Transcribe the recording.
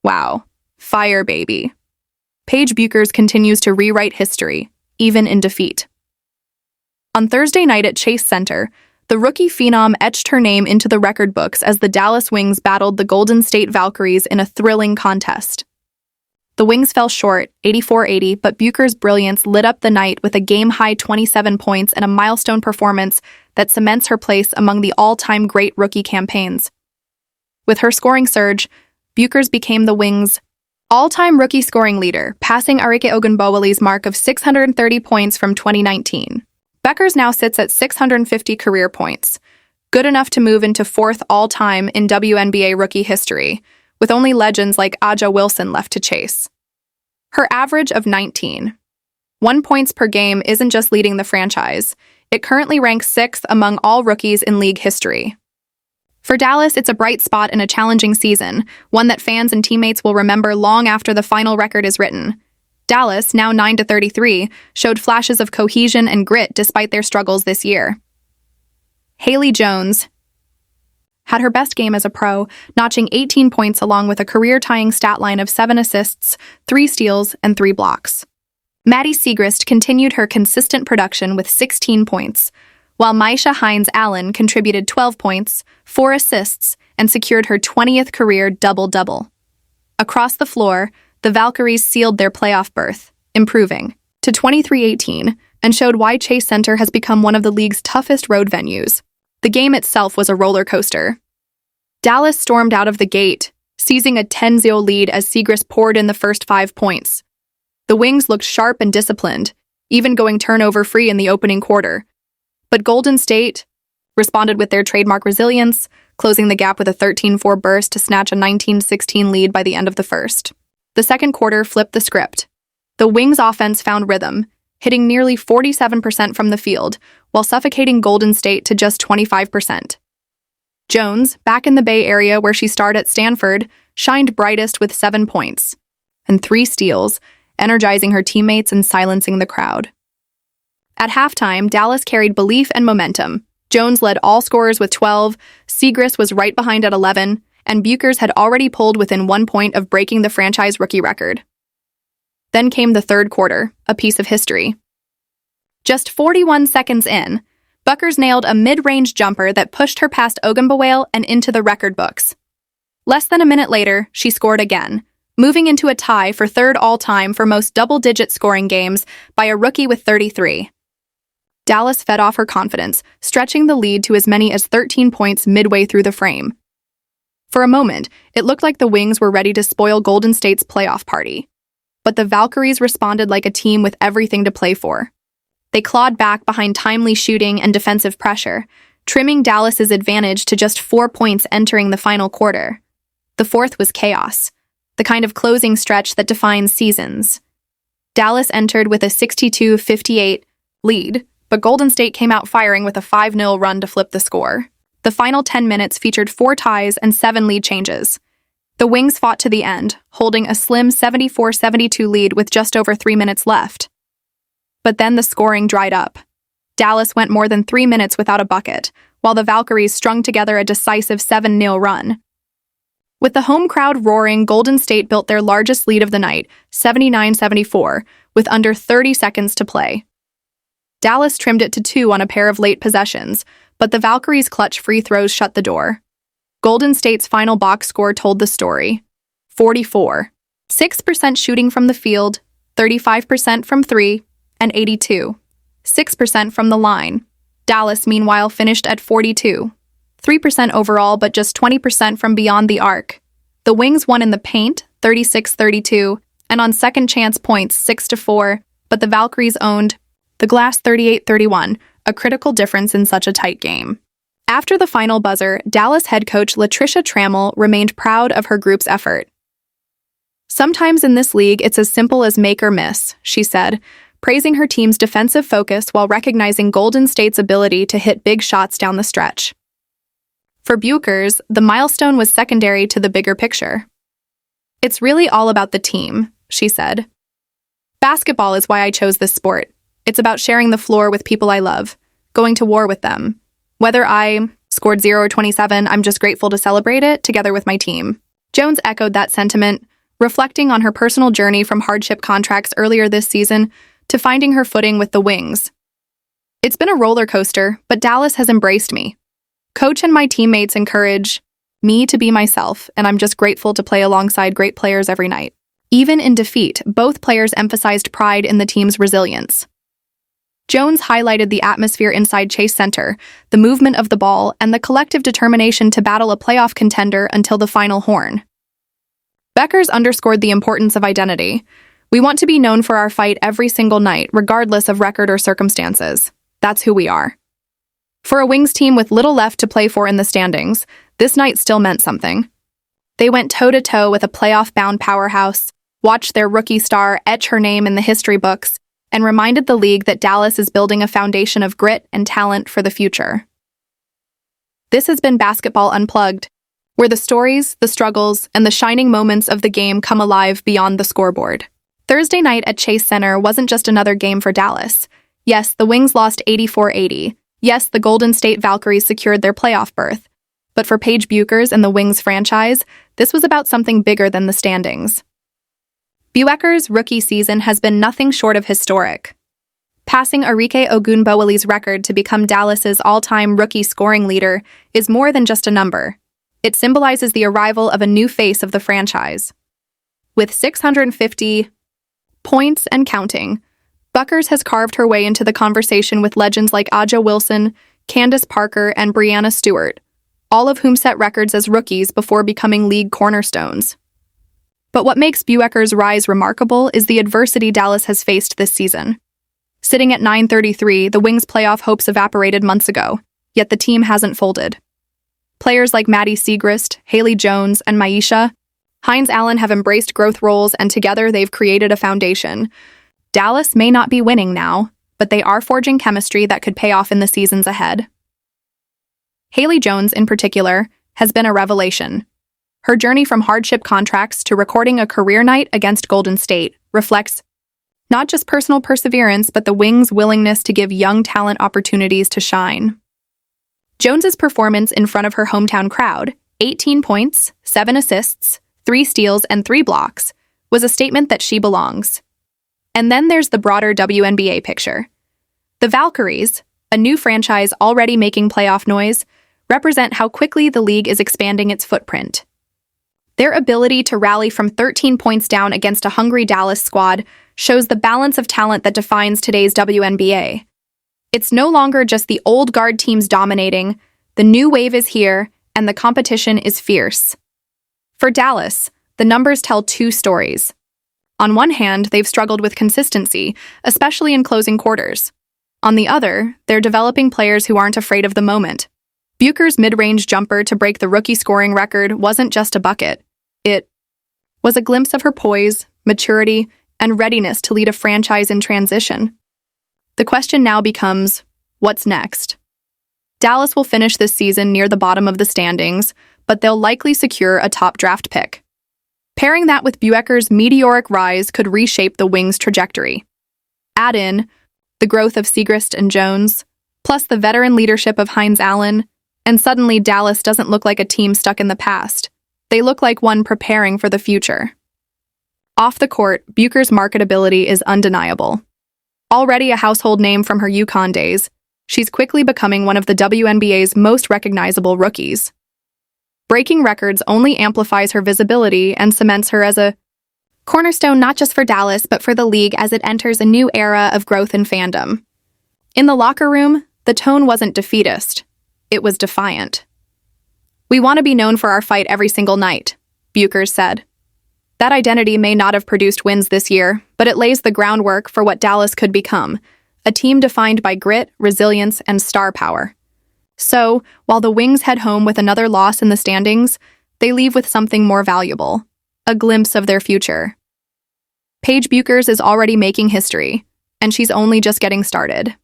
Wow. Fire baby. Paige Bueckers continues to rewrite history, even in defeat. On Thursday night at Chase Center, the rookie phenom etched her name into the record books as the Dallas Wings battled the Golden State Valkyries in a thrilling contest. The Wings fell short, 84-80, but Bueckers' brilliance lit up the night with a game-high 27 points and a milestone performance that cements her place among the all-time great rookie campaigns. With her scoring surge, Bueckers became the Wings' all-time rookie scoring leader, passing Arike Ogunbowale's mark of 630 points from 2019. Bueckers now sits at 650 career points, good enough to move into fourth all-time in WNBA rookie history, with only legends like A'ja Wilson left to chase. Her average of 19.1 points per game isn't just leading the franchise. It currently ranks 6th among all rookies in league history. For Dallas, it's a bright spot in a challenging season, one that fans and teammates will remember long after the final record is written. Dallas, now 9-33, showed flashes of cohesion and grit despite their struggles this year. Haley Jones had her best game as a pro, notching 18 points along with a career-tying stat line of 7 assists, 3 steals, and 3 blocks. Maddie Siegrist continued her consistent production with 16 points, while Myisha Hines-Allen contributed 12 points, 4 assists, and secured her 20th career double-double. Across the floor, the Valkyries sealed their playoff berth, improving to 23-18, and showed why Chase Center has become one of the league's toughest road venues. The game itself was a roller coaster. Dallas stormed out of the gate, seizing a 10-0 lead as Siegrist poured in the first 5 points. The Wings looked sharp and disciplined, even going turnover-free in the opening quarter. But Golden State responded with their trademark resilience, closing the gap with a 13-4 burst to snatch a 19-16 lead by the end of the first. The second quarter flipped the script. The Wings' offense found rhythm, hitting nearly 47% from the field, while suffocating Golden State to just 25%. Jones, back in the Bay Area where she starred at Stanford, shined brightest with 7 points and 3 steals, energizing her teammates and silencing the crowd. At halftime, Dallas carried belief and momentum. Jones led all scorers with 12, Siegrist was right behind at 11, and Bueckers had already pulled within 1 point of breaking the franchise rookie record. Then came the third quarter, a piece of history. Just 41 seconds in, Bueckers nailed a mid-range jumper that pushed her past Ogunbowale and into the record books. Less than a minute later, she scored again, moving into a tie for third all-time for most double-digit scoring games by a rookie with 33. Dallas fed off her confidence, stretching the lead to as many as 13 points midway through the frame. For a moment, it looked like the Wings were ready to spoil Golden State's playoff party. But the Valkyries responded like a team with everything to play for. They clawed back behind timely shooting and defensive pressure, trimming Dallas's advantage to just 4 points entering the final quarter. The fourth was chaos, the kind of closing stretch that defines seasons. Dallas entered with a 62-58 lead, but Golden State came out firing with a 5-0 run to flip the score. The final 10 minutes featured 4 ties and 7 lead changes. The Wings fought to the end, holding a slim 74-72 lead with just over 3 minutes left. But then the scoring dried up. Dallas went more than 3 minutes without a bucket, while the Valkyries strung together a decisive 7-0 run. With the home crowd roaring, Golden State built their largest lead of the night, 79-74, with under 30 seconds to play. Dallas trimmed it to 2 on a pair of late possessions, but the Valkyries' clutch free throws shut the door. Golden State's final box score told the story. 44. 6% shooting from the field, 35% from 3, and 82. 6% from the line. Dallas, meanwhile, finished at 42. 3% overall, but just 20% from beyond the arc. The Wings won in the paint, 36-32, and on second chance points, 6-4, but the Valkyries owned the glass 38-31, a critical difference in such a tight game. After the final buzzer, Dallas head coach Latricia Trammell remained proud of her group's effort. "Sometimes in this league, it's as simple as make or miss," she said, praising her team's defensive focus while recognizing Golden State's ability to hit big shots down the stretch. For Bueckers, the milestone was secondary to the bigger picture. "It's really all about the team," she said. "Basketball is why I chose this sport. It's about sharing the floor with people I love, going to war with them. Whether I scored 0 or 27, I'm just grateful to celebrate it together with my team." Jones echoed that sentiment, reflecting on her personal journey from hardship contracts earlier this season to finding her footing with the Wings. "It's been a roller coaster, but Dallas has embraced me. Coach and my teammates encourage me to be myself, and I'm just grateful to play alongside great players every night." Even in defeat, both players emphasized pride in the team's resilience. Jones highlighted the atmosphere inside Chase Center, the movement of the ball, and the collective determination to battle a playoff contender until the final horn. Bueckers underscored the importance of identity. "We want to be known for our fight every single night, regardless of record or circumstances. That's who we are." For a Wings team with little left to play for in the standings, this night still meant something. They went toe-to-toe with a playoff-bound powerhouse, watched their rookie star etch her name in the history books, and reminded the league that Dallas is building a foundation of grit and talent for the future. This has been Basketball Unplugged, where the stories, the struggles, and the shining moments of the game come alive beyond the scoreboard. Thursday night at Chase Center wasn't just another game for Dallas. Yes, the Wings lost 84-80. Yes, the Golden State Valkyries secured their playoff berth. But for Paige Bueckers and the Wings franchise, this was about something bigger than the standings. Bueckers' rookie season has been nothing short of historic. Passing Arike Ogunbowale's record to become Dallas's all-time rookie scoring leader is more than just a number. It symbolizes the arrival of a new face of the franchise. With 650 points and counting, Bueckers has carved her way into the conversation with legends like Aja Wilson, Candace Parker, and Breanna Stewart, all of whom set records as rookies before becoming league cornerstones. But what makes Bueckers' rise remarkable is the adversity Dallas has faced this season. Sitting at 9-33, the Wings' playoff hopes evaporated months ago, yet the team hasn't folded. Players like Maddie Siegrist, Haley Jones, and Myisha Hines Allen have embraced growth roles, and together they've created a foundation. Dallas may not be winning now, but they are forging chemistry that could pay off in the seasons ahead. Haley Jones, in particular, has been a revelation. Her journey from hardship contracts to recording a career night against Golden State reflects not just personal perseverance, but the Wings' willingness to give young talent opportunities to shine. Jones's performance in front of her hometown crowd, 18 points, 7 assists, 3 steals, and 3 blocks, was a statement that she belongs. And then there's the broader WNBA picture. The Valkyries, a new franchise already making playoff noise, represent how quickly the league is expanding its footprint. Their ability to rally from 13 points down against a hungry Dallas squad shows the balance of talent that defines today's WNBA. It's no longer just the old guard teams dominating, the new wave is here, and the competition is fierce. For Dallas, the numbers tell 2 stories. On one hand, they've struggled with consistency, especially in closing quarters. On the other, they're developing players who aren't afraid of the moment. Bueckers' mid-range jumper to break the rookie scoring record wasn't just a bucket. It was a glimpse of her poise, maturity, and readiness to lead a franchise in transition. The question now becomes, what's next? Dallas will finish this season near the bottom of the standings, but they'll likely secure a top draft pick. Pairing that with Bueckers' meteoric rise could reshape the Wings' trajectory. Add in the growth of Siegrist and Jones, plus the veteran leadership of Hines Allen, and suddenly Dallas doesn't look like a team stuck in the past. They look like one preparing for the future. Off the court, Bueckers' marketability is undeniable. Already a household name from her UConn days, she's quickly becoming one of the WNBA's most recognizable rookies. Breaking records only amplifies her visibility and cements her as a cornerstone not just for Dallas, but for the league as it enters a new era of growth and fandom. In the locker room, the tone wasn't defeatist. It was defiant. "We want to be known for our fight every single night," Bueckers said. That identity may not have produced wins this year, but it lays the groundwork for what Dallas could become, a team defined by grit, resilience, and star power. So, while the Wings head home with another loss in the standings, they leave with something more valuable, a glimpse of their future. Paige Bueckers is already making history, and she's only just getting started.